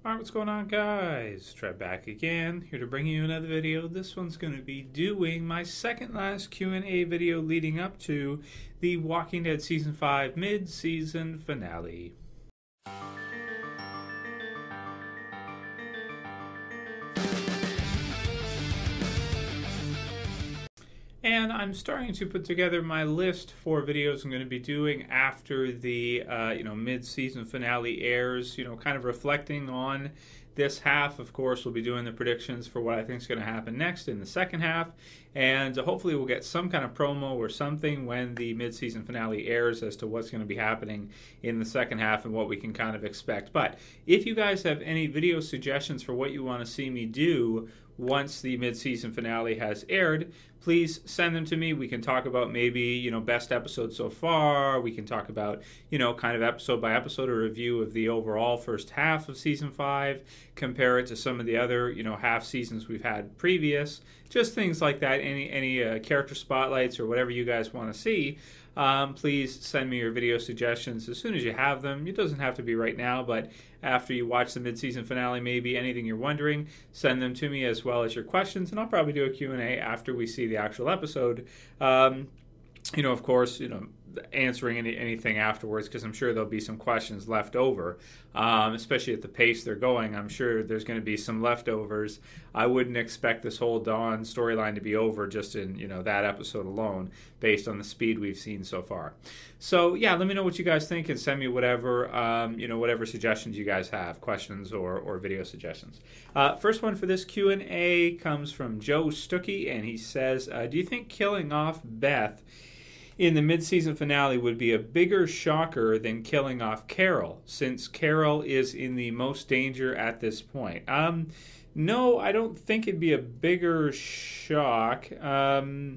Alright, what's going on, guys? Trev back again, here to bring you another video. This one's going to be doing my second last Q&A video leading up to the Walking Dead Season 5 mid-season finale. And I'm starting to put together my list for videos I'm going to be doing after the mid-season finale airs, kind of reflecting on this half. Of course, we'll be doing the predictions for what I think is going to happen next in the second half, and hopefully we'll get some kind of promo or something when the mid-season finale airs as to what's going to be happening in the second half and what we can kind of expect. But if you guys have any video suggestions for what you want to see me do once the mid-season finale has aired, please send them to me. We can talk about maybe, best episode so far. We can talk about, kind of episode by episode, a review of the overall first half of Season 5, compare it to some of the other, half seasons we've had previous. Just things like that, any character spotlights or whatever you guys want to see. Please send me your video suggestions as soon as you have them. It doesn't have to be right now, but after you watch the mid-season finale, maybe anything you're wondering, send them to me as well as your questions, and I'll probably do a Q&A after we see the actual episode. Of course, answering anything afterwards, because I'm sure there'll be some questions left over, especially at the pace they're going. I'm sure there's going to be some leftovers. I wouldn't expect this whole Dawn storyline to be over just in that episode alone, based on the speed we've seen so far. So yeah, let me know what you guys think and send me whatever whatever suggestions you guys have, questions or video suggestions. First one for this Q&A comes from Joe Stookey, and he says, do you think killing off Beth in the mid-season finale would be a bigger shocker than killing off Carol, since Carol is in the most danger at this point? No, I don't think it'd be a bigger shock. Well,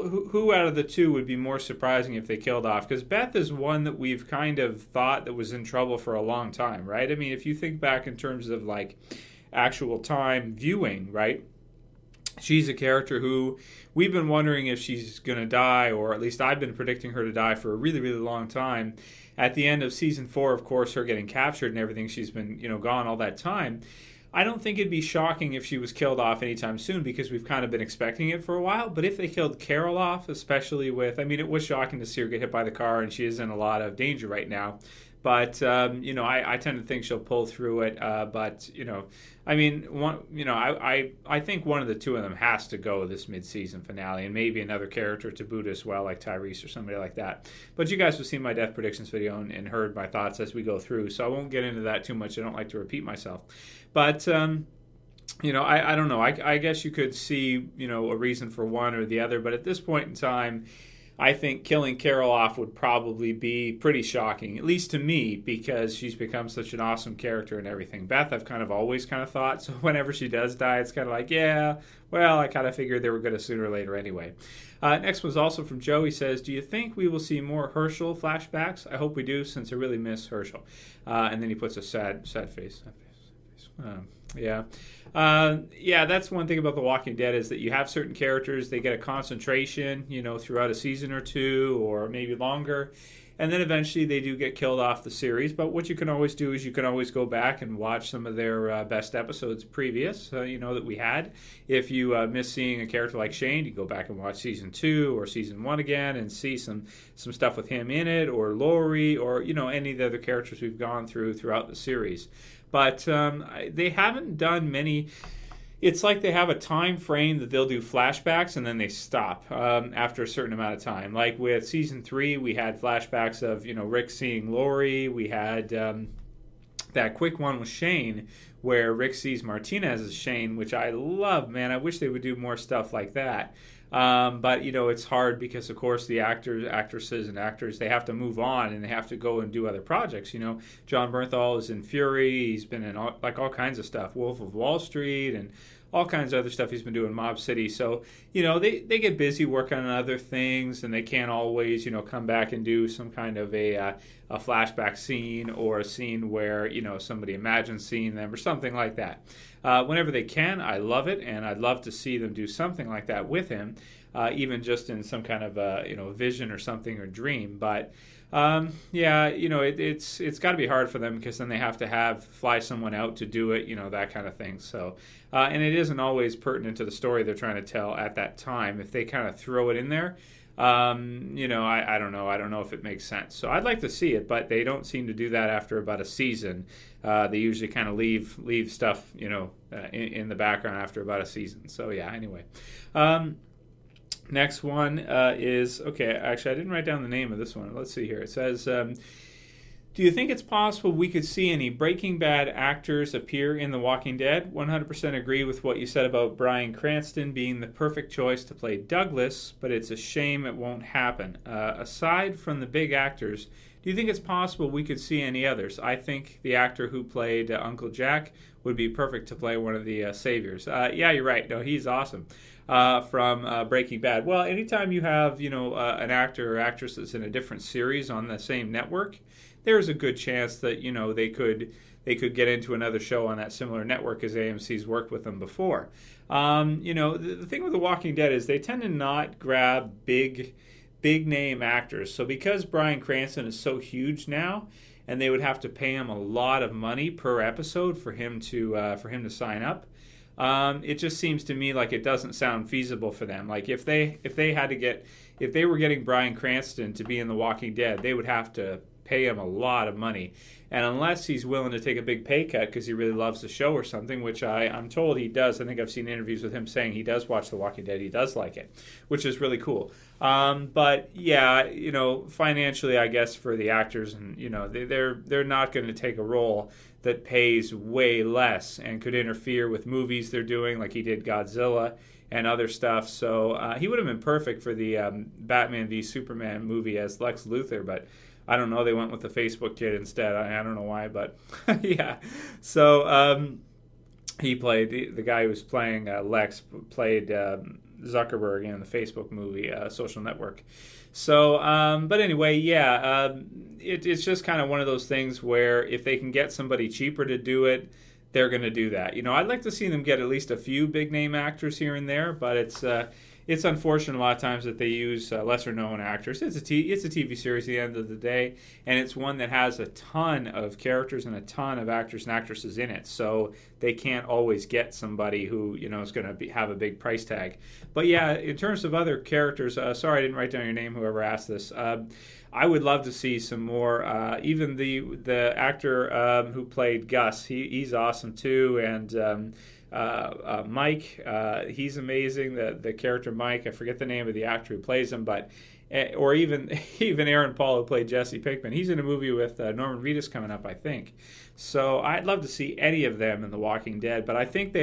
who out of the two would be more surprising if they killed off? Because Beth is one that we've kind of thought that was in trouble for a long time, right? I mean, if you think back in terms of, like, actual time viewing, right? She's a character who we've been wondering if she's going to die, or at least I've been predicting her to die for a really, really long time. At the end of Season 4, of course, her getting captured and everything, she's been, gone all that time. I don't think it'd be shocking if she was killed off anytime soon, because we've kind of been expecting it for a while. But if they killed Carol off, especially with, it was shocking to see her get hit by the car, and she is in a lot of danger right now. But, I tend to think she'll pull through it. I think one of the two of them has to go this mid-season finale, and maybe another character to boot as well, like Tyrese or somebody like that. But you guys have seen my death predictions video and heard my thoughts as we go through, so I won't get into that too much. I don't like to repeat myself. But, I don't know. I guess you could see, a reason for one or the other, but at this point in time, I think killing Carol off would probably be pretty shocking, at least to me, because she's become such an awesome character and everything. Beth, I've kind of always kind of thought, so whenever she does die, it's kind of like, yeah, well, I kind of figured they were going to sooner or later anyway. Next one's also from Joe. He says, do you think we will see more Hershel flashbacks? I hope we do, since I really miss Hershel. And then he puts a sad face. Yeah, that's one thing about The Walking Dead, is that you have certain characters, they get a concentration, throughout a season or two, or maybe longer, and then eventually they do get killed off the series. But what you can always do is you can always go back and watch some of their best episodes previous, that we had. If you miss seeing a character like Shane, you go back and watch Season 2 or Season 1 again and see some stuff with him in it, or Lori, or, any of the other characters we've gone throughout the series. But they haven't done many. It's like they have a time frame that they'll do flashbacks and then they stop after a certain amount of time. Like with Season 3, we had flashbacks of, Rick seeing Lori. We had that quick one with Shane where Rick sees Martinez as Shane, which I love, man. I wish they would do more stuff like that. But, it's hard because, of course, the actresses and actors, they have to move on and they have to go and do other projects. John Bernthal is in Fury. He's been in all kinds of stuff, Wolf of Wall Street, and all kinds of other stuff he's been doing, Mob City. So, they get busy working on other things, and they can't always, come back and do some kind of a flashback scene, or a scene where, somebody imagines seeing them or something like that. Whenever they can, I love it, and I'd love to see them do something like that with him. even just in some kind of vision or something or dream. But it's got to be hard for them because then they have to fly someone out to do it, that kind of thing. So, and it isn't always pertinent to the story they're trying to tell at that time. If they kind of throw it in there, I don't know. I don't know if it makes sense. So I'd like to see it, but they don't seem to do that after about a season. They usually kind of leave stuff, in the background after about a season. So yeah. Anyway. Next one is, okay, actually I didn't write down the name of this one. Let's see here. It says, do you think it's possible we could see any Breaking Bad actors appear in The Walking Dead? 100% agree with what you said about Bryan Cranston being the perfect choice to play Douglas, but it's a shame it won't happen. Aside from the big actors, do you think it's possible we could see any others? I think the actor who played Uncle Jack would be perfect to play one of the saviors. Yeah, you're right. No, he's awesome. From Breaking Bad. Well, anytime you have, an actor or actress that's in a different series on the same network, there's a good chance that, they could get into another show on that similar network as AMC's worked with them before. The thing with The Walking Dead is they tend to not grab big name actors. So because Bryan Cranston is so huge now, and they would have to pay him a lot of money per episode for him to sign up. It just seems to me like it doesn't sound feasible for them. Like if they were getting Bryan Cranston to be in The Walking Dead, they would have to pay him a lot of money. And unless he's willing to take a big pay cut because he really loves the show or something, which I'm told he does. I think I've seen interviews with him saying he does watch The Walking Dead. He does like it, which is really cool. But yeah, financially, I guess for the actors, and they're not going to take a role that pays way less and could interfere with movies they're doing, like he did Godzilla and other stuff. So he would have been perfect for the Batman v Superman movie as Lex Luthor, but I don't know. They went with the Facebook kid instead. I don't know why, but yeah. So he played the guy who was playing Lex played Zuckerberg in the Facebook movie Social Network. So, but anyway, yeah, it's just kind of one of those things where if they can get somebody cheaper to do it, they're going to do that. I'd like to see them get at least a few big name actors here and there, but it's unfortunate a lot of times that they use lesser known actors. It's a TV series at the end of the day, and it's one that has a ton of characters and a ton of actors and actresses in it. So they can't always get somebody who is going to have a big price tag. But yeah, in terms of other characters, sorry I didn't write down your name. Whoever asked this, I would love to see some more. Even the actor who played Gus, he's awesome too, and. Mike, he's amazing. The character Mike, I forget the name of the actor who plays him, but or even Aaron Paul, who played Jesse Pinkman. He's in a movie with Norman Reedus coming up, I think. So I'd love to see any of them in The Walking Dead, but I think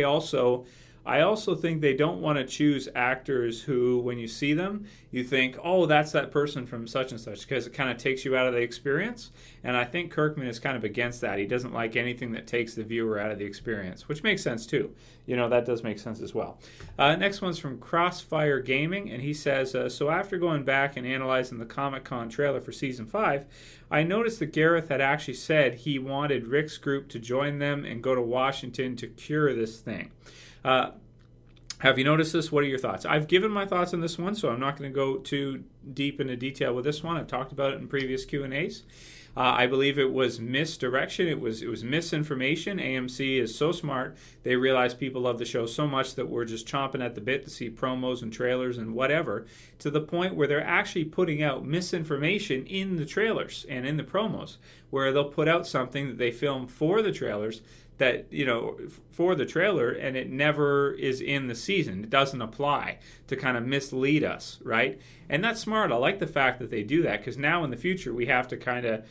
I also think they don't want to choose actors who, when you see them, you think, oh, that's that person from such and such, because it kind of takes you out of the experience. And I think Kirkman is kind of against that. He doesn't like anything that takes the viewer out of the experience, which makes sense too. That does make sense as well. Next one's from Crossfire Gaming, and he says, so after going back and analyzing the Comic-Con trailer for Season 5, I noticed that Gareth had actually said he wanted Rick's group to join them and go to Washington to cure this thing. Have you noticed this? What are your thoughts? I've given my thoughts on this one, so I'm not going to go too deep into detail with this one. I've talked about it in previous Q&As. I believe it was misdirection. It was misinformation. AMC is so smart. They realize people love the show so much that we're just chomping at the bit to see promos and trailers and whatever, to the point where they're actually putting out misinformation in the trailers and in the promos, where they'll put out something that they film for the trailers that, for the trailer, and it never is in the season. It doesn't apply, to kind of mislead us, right? And that's smart. I like the fact that they do that, because now in the future we have to kind of,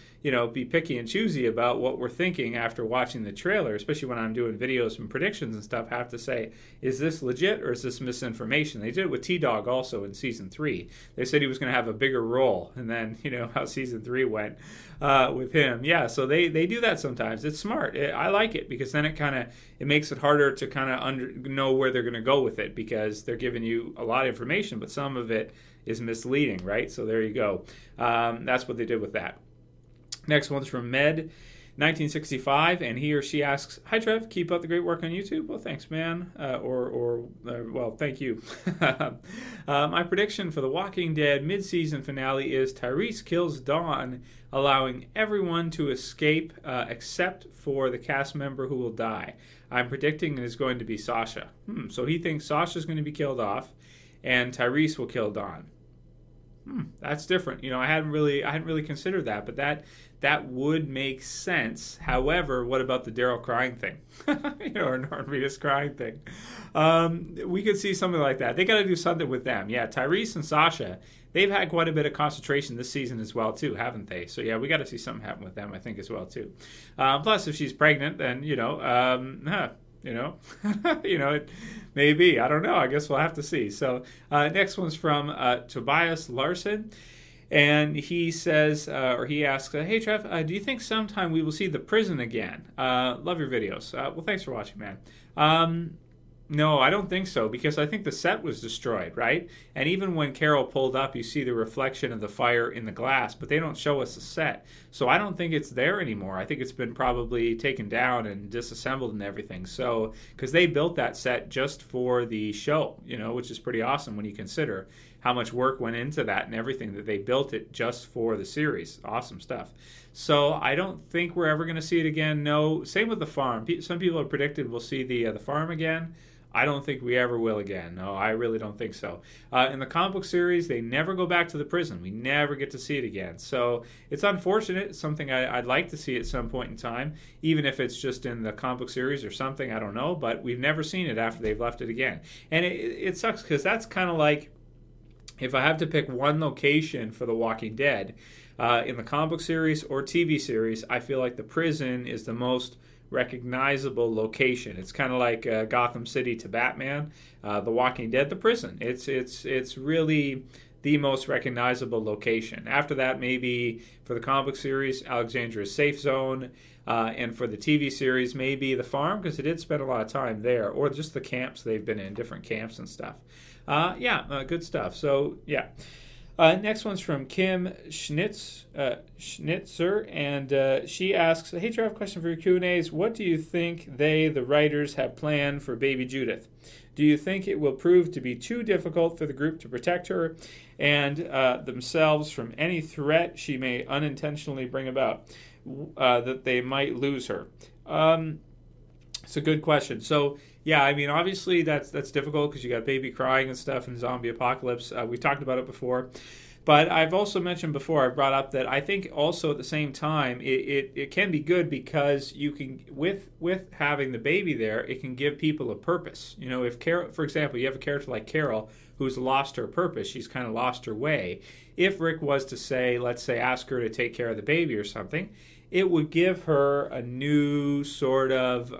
be picky and choosy about what we're thinking after watching the trailer, especially when I'm doing videos and predictions and stuff. I have to say, is this legit or is this misinformation? They did it with T-Dog also in Season 3. They said he was going to have a bigger role, and then, how Season 3 went with him. Yeah, so they do that sometimes. It's smart. I like it, because then it makes it harder to kind of know where they're going to go with it, because they're giving you a lot of information, but some of it is misleading, right? So there you go. That's what they did with that. Next one's from Med. 1965, and he or she asks, "Hi Trev, keep up the great work on YouTube." Well, thanks, man. Well, thank you. My prediction for The Walking Dead mid-season finale is Tyrese kills Dawn, allowing everyone to escape except for the cast member who will die. I'm predicting it is going to be Sasha. So he thinks Sasha's going to be killed off, and Tyrese will kill Dawn. That's different. I hadn't really considered that, but that would make sense. However, what about the Daryl crying thing? Or Normanita's crying thing? We could see something like that. They got to do something with them. Yeah, Tyrese and Sasha, they've had quite a bit of concentration this season as well, too, haven't they? So, yeah, we got to see something happen with them, I think, as well, too. Plus, if she's pregnant, then, it may be. I don't know. I guess we'll have to see. So next one's from Tobias Larson. And he says, or he asks, "Hey, Trev, do you think sometime we will see the prison again? Love your videos." Well, thanks for watching, man. No, I don't think so, because I think the set was destroyed, right? And even when Carol pulled up, you see the reflection of the fire in the glass, but they don't show us the set. So I don't think it's there anymore. I think it's been probably taken down and disassembled and everything. So, because they built that set just for the show, which is pretty awesome when you consider how much work went into that and everything, that they built it just for the series. Awesome stuff. So I don't think we're ever going to see it again. No. Same with the farm. Some people have predicted we'll see the farm again. I don't think we ever will again. No, I really don't think so. In the comic book series, they never go back to the prison. We never get to see it again. So it's unfortunate. It's something I'd like to see at some point in time, even if it's just in the comic book series or something. I don't know. But we've never seen it after they've left it again. And it sucks, because that's kind of like, if I have to pick one location for The Walking Dead, in the comic book series or TV series, I feel like the prison is the most recognizable location. It's kind of like Gotham City to Batman, The Walking Dead, the prison. It's really the most recognizable location. After that, maybe for the comic book series, Alexandria's Safe Zone, and for the TV series, maybe the farm, because it did spend a lot of time there, or just the camps they've been in, different camps and stuff. Good stuff. So, yeah. Next one's from Kim Schnitzer, and she asks, "Hey, Trev, I have a question for your Q&As. What do you think the writers, have planned for baby Judith? Do you think it will prove to be too difficult for the group to protect her and themselves from any threat she may unintentionally bring about, that they might lose her?" It's a good question. So, yeah, I mean, obviously that's difficult, because you got baby crying and stuff in zombie apocalypse. We talked about it before. But I've also mentioned before, I've brought up that I think also at the same time, it can be good, because you can, with having the baby there, it can give people a purpose. If Carol, for example, you have a character like Carol who's lost her purpose, she's kind of lost her way. If Rick was to say, let's say, ask her to take care of the baby or something, it would give her a new sort of,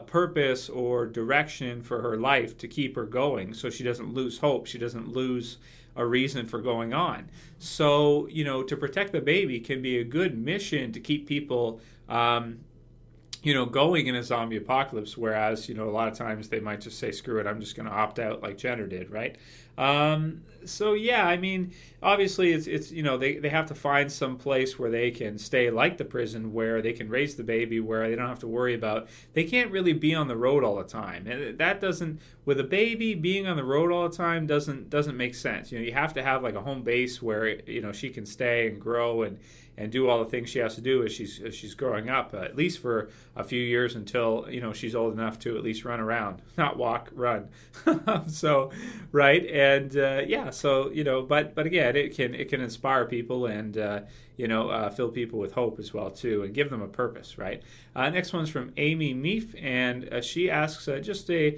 purpose or direction for her life to keep her going, so she doesn't lose hope, she doesn't lose a reason for going on. So, to protect the baby can be a good mission to keep people, going in a zombie apocalypse, whereas, a lot of times they might just say, screw it, I'm just going to opt out, like Jenner did, right? So, yeah, I mean, obviously it's they have to find some place where they can stay like the prison, where they can raise the baby, where they don't have to worry about, they can't really be on the road all the time. And that doesn't, with a baby, being on the road all the time doesn't make sense. You have to have like a home base where, she can stay and grow and do all the things she has to do as she's growing up, at least for a few years, until she's old enough to at least run around, not walk, run. So, right, and but again, it can inspire people and fill people with hope as well too, and give them a purpose, right? Next one's from Amy Meef, and she asks just a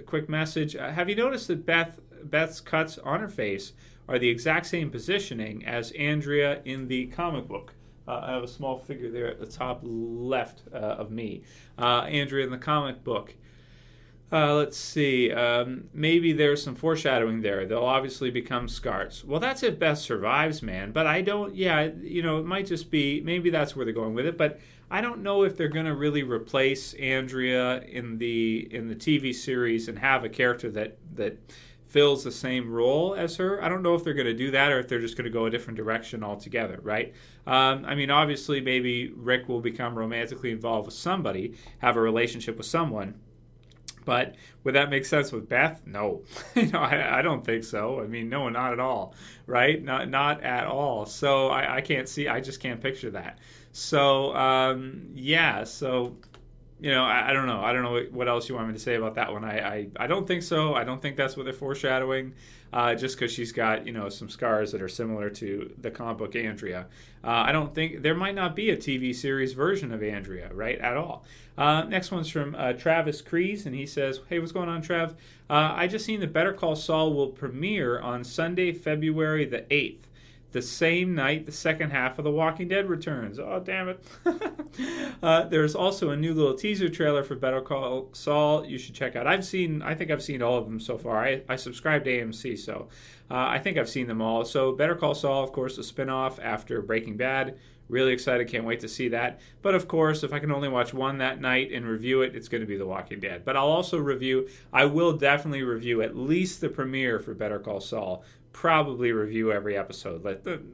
quick message. Have you noticed that Beth's cuts on her face are the exact same positioning as Andrea in the comic book? I have a small figure there at the top left of me. Andrea in the comic book. Let's see. Maybe there's some foreshadowing there. They'll obviously become scars. Well, that's if Beth survives, man. But I don't, it might just be, maybe that's where they're going with it. But I don't know if they're going to really replace Andrea in the TV series and have a character that fills the same role as her. I don't know if they're going to do that or if they're just going to go a different direction altogether, right? I mean, obviously, maybe Rick will become romantically involved with somebody, have a relationship with someone. But would that make sense with Beth? No, I don't think so. I mean, no, not at all, right? Not at all. So I can't see. I just can't picture that. So yeah. So I don't know. I don't know what else you want me to say about that one. I don't think so. I don't think that's what they're foreshadowing. Just because she's got some scars that are similar to the comic book Andrea. I don't think there might not be a TV series version of Andrea, right, at all. Next one's from Travis Crees, and he says, "Hey, what's going on, Trev? I just seen that Better Call Saul will premiere on Sunday, February the 8th. The same night the second half of The Walking Dead returns." Oh, damn it. There's also a new little teaser trailer for Better Call Saul you should check out. I think I've seen all of them so far. I subscribe to AMC, so I think I've seen them all. So Better Call Saul, of course, a spinoff after Breaking Bad. Really excited, can't wait to see that. But of course, if I can only watch one that night and review it, it's going to be The Walking Dead. But I will definitely review at least the premiere for Better Call Saul. Probably review every episode.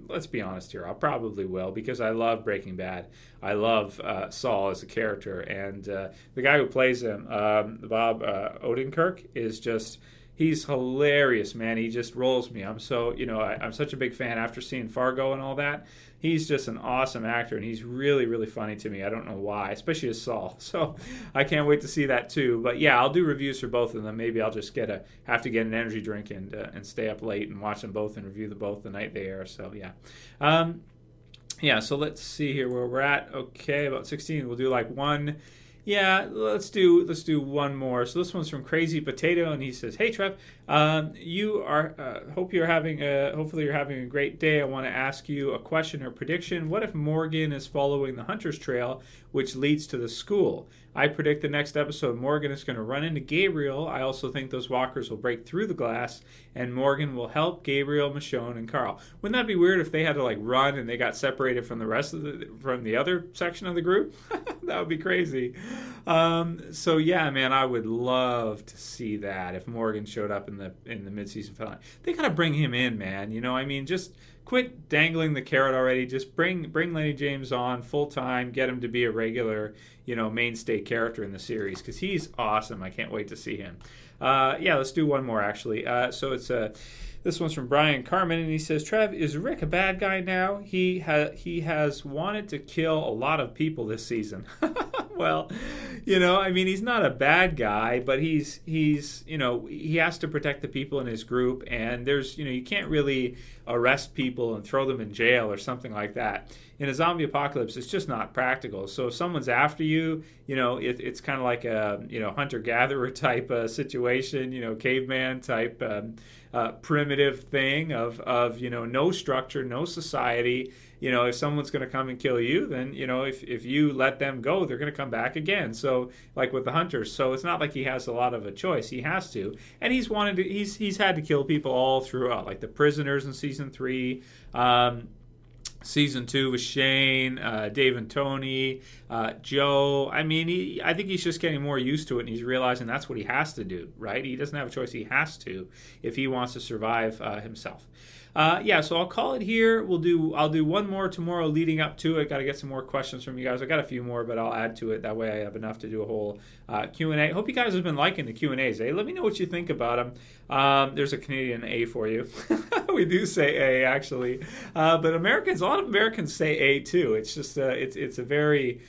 Let's be honest here. I probably will because I love Breaking Bad. I love Saul as a character, and the guy who plays him, Bob Odenkirk, is just—he's hilarious, man. He just rolls me. I'm such a big fan after seeing Fargo and all that. He's just an awesome actor, and he's really, really funny to me. I don't know why, especially as Saul. So I can't wait to see that too. But yeah, I'll do reviews for both of them. Maybe I'll just have to get an energy drink and stay up late and watch them both and review them both the night they air. So yeah. Yeah, so let's see here where we're at. Okay, about 16. We'll do like one. Yeah, let's do one more. So this one's from Crazy Potato, and he says, "Hey Trev, hopefully you're having a great day. I want to ask you a question or prediction. What if Morgan is following the Hunter's Trail, which leads to the school? I predict the next episode Morgan is going to run into Gabriel. I also think those walkers will break through the glass, and Morgan will help Gabriel, Michonne, and Carl. Wouldn't that be weird if they had to run and they got separated from the other section of the group? That would be crazy. So yeah, man, I would love to see that if Morgan showed up in the mid-season finale. They gotta bring him in, man. I mean, just quit dangling the carrot already. Just bring Lenny James on full time. Get him to be a regular, mainstay character in the series because he's awesome. I can't wait to see him. Yeah, let's do one more actually. So it's this one's from Brian Carmen, and he says, "Trev, is Rick a bad guy now? He has wanted to kill a lot of people this season." Well, I mean, he's not a bad guy, but he has to protect the people in his group, and there's, you can't really arrest people and throw them in jail or something like that. In a zombie apocalypse, it's just not practical. So if someone's after you, it's kind of like a, hunter-gatherer type situation, caveman type primitive thing of no structure, no society. If someone's going to come and kill you, then, if you let them go, they're going to come back again. So like with the hunters. So it's not like he has a lot of a choice. He has to. And he's had to kill people all throughout, like the prisoners in season 3, season 2 with Shane, Dave and Tony, Joe. I mean, I think he's just getting more used to it, and he's realizing that's what he has to do, right? He doesn't have a choice. He has to if he wants to survive himself. Yeah, so I'll call it here. I'll do one more tomorrow leading up to it. Got to get some more questions from you guys. I got a few more, but I'll add to it. That way I have enough to do a whole Q&A. Hope you guys have been liking the Q&As. Let me know what you think about them. There's a Canadian A for you. We do say A, actually. But a lot of Americans say A, too. It's just it's a very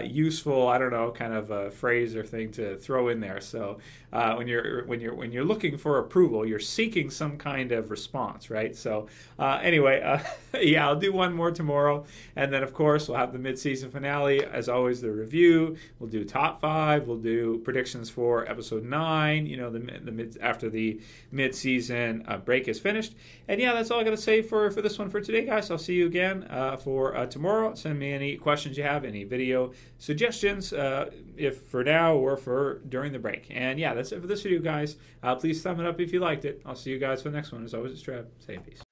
useful, I don't know, kind of a phrase or thing to throw in there. So when you're looking for approval, you're seeking some kind of response, right? So anyway, yeah, I'll do one more tomorrow, and then of course we'll have the mid-season finale. As always, the review. We'll do top 5. We'll do predictions for episode 9. After the mid-season break is finished. And yeah, that's all I got to say for this one for today, guys. I'll see you again for tomorrow. Send me any questions you have, any video suggestions, if for now or for during the break. And yeah, that's it for this video, guys. Please thumb it up if you liked it. I'll see you guys for the next one. As always, it's Trev. Say peace.